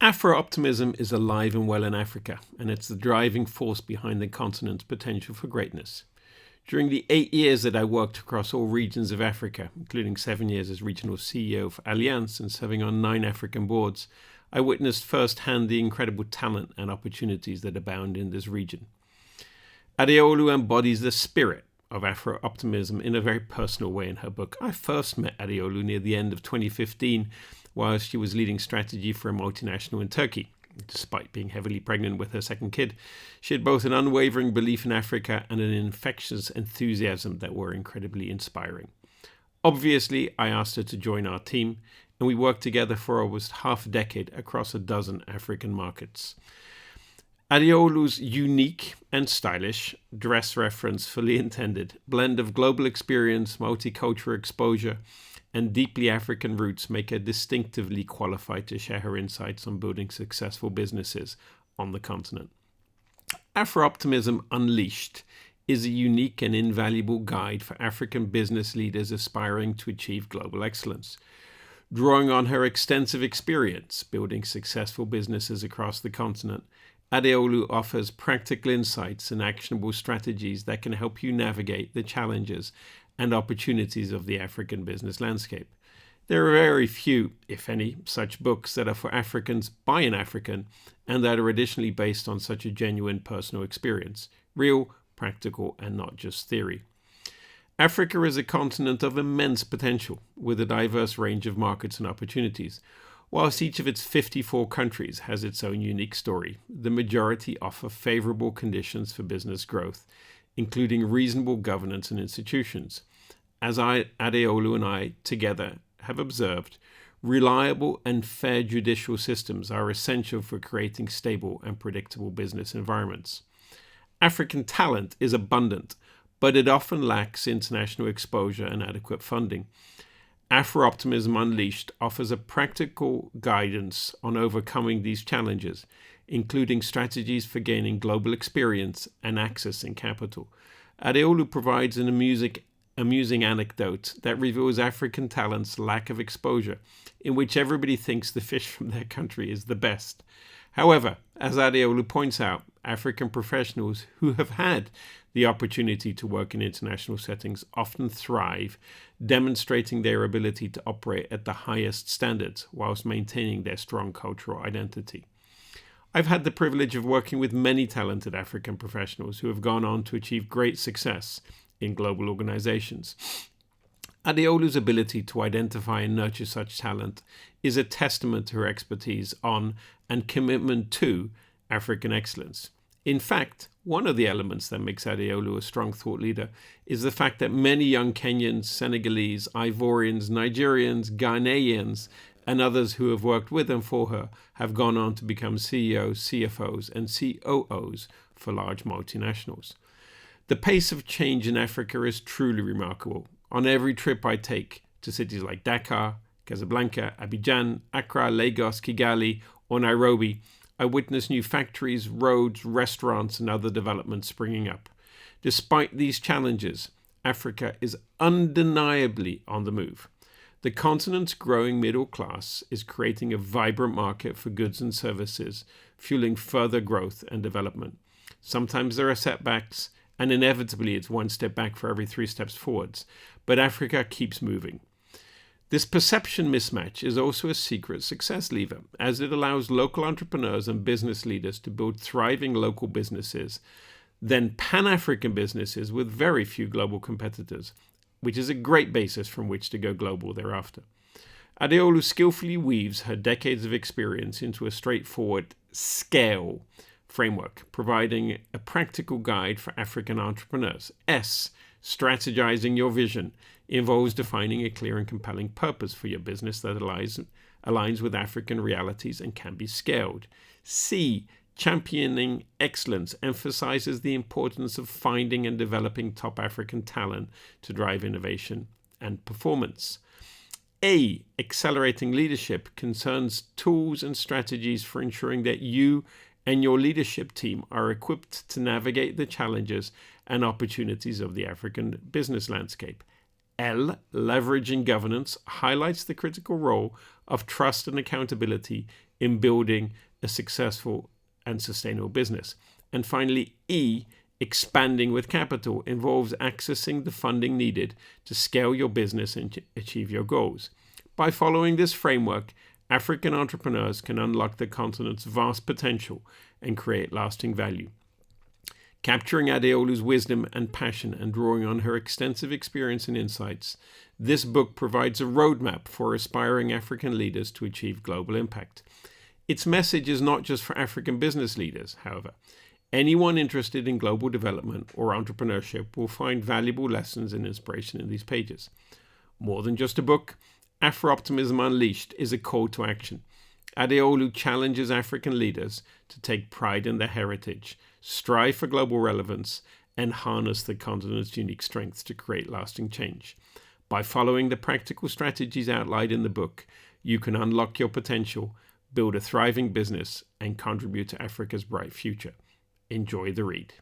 Afro-Optimism is alive and well in Africa, and it's the driving force behind the continent's potential for greatness. During the 8 years that I worked across all regions of Africa, including 7 years as regional CEO of Allianz and serving on 9 African boards, I witnessed firsthand the incredible talent and opportunities that abound in this region. Adeolu embodies the spirit of Afro-Optimism in a very personal way in her book. I first met Adeolu near the end of 2015 while she was leading strategy for a multinational in Turkey. Despite being heavily pregnant with her second kid, she had both an unwavering belief in Africa and an infectious enthusiasm that were incredibly inspiring. Obviously, I asked her to join our team, and we worked together for almost half a decade across a dozen African markets. Adeolu's unique and stylish, dress reference fully intended, blend of global experience, multicultural exposure, and deeply African roots make her distinctively qualified to share her insights on building successful businesses on the continent. Afro-Optimism Unleashed is a unique and invaluable guide for African business leaders aspiring to achieve global excellence. Drawing on her extensive experience building successful businesses across the continent, Adeolu offers practical insights and actionable strategies that can help you navigate the challenges and opportunities of the African business landscape. There are very few, if any, such books that are for Africans by an African and that are additionally based on such a genuine personal experience, real, practical, and not just theory. Africa is a continent of immense potential with a diverse range of markets and opportunities. Whilst each of its 54 countries has its own unique story, the majority offer favorable conditions for business growth, including reasonable governance and institutions. As Adeolu and I together have observed, reliable and fair judicial systems are essential for creating stable and predictable business environments. African talent is abundant, but it often lacks international exposure and adequate funding. Afro-Optimism Unleashed offers a practical guidance on overcoming these challenges, including strategies for gaining global experience and accessing capital. Adeolu provides an amusing anecdote that reveals African talent's lack of exposure, in which everybody thinks the fish from their country is the best. However, as Adeolu points out, African professionals who have had the opportunity to work in international settings often thrive, demonstrating their ability to operate at the highest standards whilst maintaining their strong cultural identity. I've had the privilege of working with many talented African professionals who have gone on to achieve great success in global organizations. Adeolu's ability to identify and nurture such talent is a testament to her expertise on and commitment to African excellence. In fact, one of the elements that makes Adeolu a strong thought leader is the fact that many young Kenyans, Senegalese, Ivorians, Nigerians, Ghanaians, and others who have worked with and for her have gone on to become CEOs, CFOs, and COOs for large multinationals. The pace of change in Africa is truly remarkable. On every trip I take to cities like Dakar, Casablanca, Abidjan, Accra, Lagos, Kigali, or Nairobi, I witness new factories, roads, restaurants, and other developments springing up. Despite these challenges, Africa is undeniably on the move. The continent's growing middle class is creating a vibrant market for goods and services, fueling further growth and development. Sometimes there are setbacks, and inevitably it's one step back for every 3 steps forwards, but Africa keeps moving. This perception mismatch is also a secret success lever, as it allows local entrepreneurs and business leaders to build thriving local businesses, then Pan-African businesses with very few global competitors, which is a great basis from which to go global thereafter. Adeolu skillfully weaves her decades of experience into a straightforward scale framework, providing a practical guide for African entrepreneurs. Strategizing your vision involves defining a clear and compelling purpose for your business that aligns with African realities and can be scaled. C, championing excellence emphasizes the importance of finding and developing top African talent to drive innovation and performance. A, accelerating leadership concerns tools and strategies for ensuring that you and your leadership team are equipped to navigate the challenges and opportunities of the African business landscape. L, leveraging governance, highlights the critical role of trust and accountability in building a successful and sustainable business. And finally, E, expanding with capital, involves accessing the funding needed to scale your business and achieve your goals. By following this framework, African entrepreneurs can unlock the continent's vast potential and create lasting value. Capturing Adeolu's wisdom and passion and drawing on her extensive experience and insights, this book provides a roadmap for aspiring African leaders to achieve global impact. Its message is not just for African business leaders, however. Anyone interested in global development or entrepreneurship will find valuable lessons and inspiration in these pages. More than just a book, Afro-Optimism Unleashed is a call to action. Adeolu challenges African leaders to take pride in their heritage, strive for global relevance, and harness the continent's unique strengths to create lasting change. By following the practical strategies outlined in the book, you can unlock your potential, build a thriving business, and contribute to Africa's bright future. Enjoy the read.